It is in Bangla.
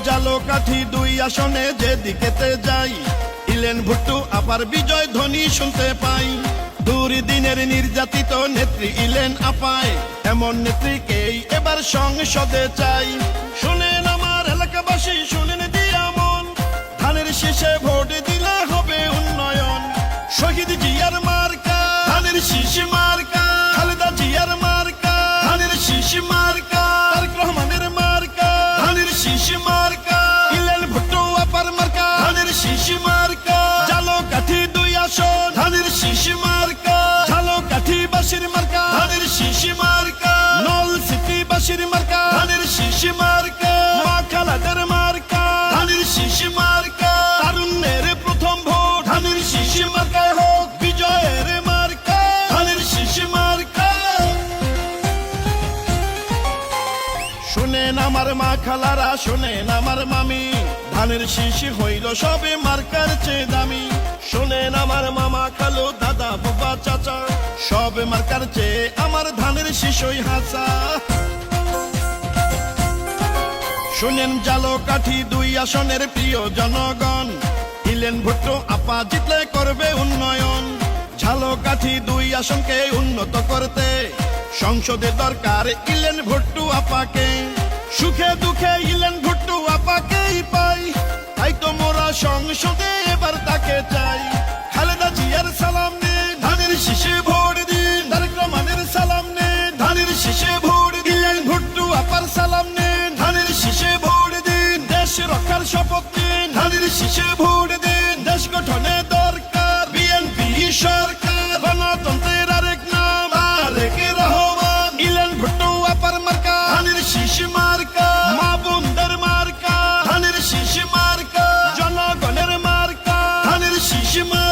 জালকাঠি 2 আসনে যেদিকেতে যাই, ইলেন ভুট্টু আপার বিজয় ধ্বনি শুনতে পাই। দুর্দিনের নির্যাতিত নেত্রী ইলেন আপায়, এমন নেত্রীকেই এবার সংসদে চাই। শুনেন আমার এলাকাবাসী, শুনেন দিয়া মন, ধানের শীষে ভোট দিলে হবে উন্নয়ন। শহীদ জিয়ার মার্কা ধানের শীষ মার্কা, খালেদা জিয়ার মার্কা ধানের শীষ মার্কা, তারেক রহমানের মার্কা ধানের শীষ মার্কা, ইলেন ভুট্টু আপার মার্কা ধানের শীষ মার্কা। জালকাঠি 2 আসন ধানের শীষ মার্কা, ঝালকাঠি বাসীর মার্কা ধানের শীষ মার্কা, নলছিটি বাসীর মার্কা ধানের শীষ মার্কা, মা খালাদের মার্কা ধানের শীষ মার্কা। তারুণ্যের প্রথম ভোট ধানের শীষ মার্কায় হোক, বিজয়ের মার্কা ধানের শীষ মার্কা। শুনেন আমার মা খালারা, শুনেন আমার মামি, ধানের শীষ হইল সবে মার্কার চেয়ে দামি। শুনেন আমার মামা খালু দাদা বাবা চাচা, সব মার্কার চেয়ে আমার ধানের শীষই হাসা। শুনেন জালকাঠি 2 আসনের প্রিয় জনগণ, ইলেন ভুট্টু আপা জিতলে করবে উন্নয়ন। ঝালকাঠি 2 আসনকে উন্নত করতে সংসদে দরকার ইলেন ভুট্টু আপাকে। সুখে দুঃখে ইলেন ভুট্টু আপাকেই পাই, তাই তো মোরা সংসদে এবার তাকে চাই। খালেদা জিয়ার সালাম নিন, ধানের শীষে ভোট দিন। তারেক রহমানের সালাম নিন, ধানের শীষে ভোট দিন। ইলেন ভুট্টু আপার সালাম নিন, ধানের শীষে ভোট দিন। দেশ রক্ষার শপথ নিন, ধানের শীষে ভোট দিন। দেশ গঠনে দরকার বিএনপি সরকার, গণতন্ত্রের আরেক নাম তারেক রহমান। ইলেন ভুট্টু আপার মার্কা ধানের শীষ মার্কা, মা বোনদের মার্কা ধানের শীষ মার্কা, জনগণের মার্কা ধানের শীষ মার্কা।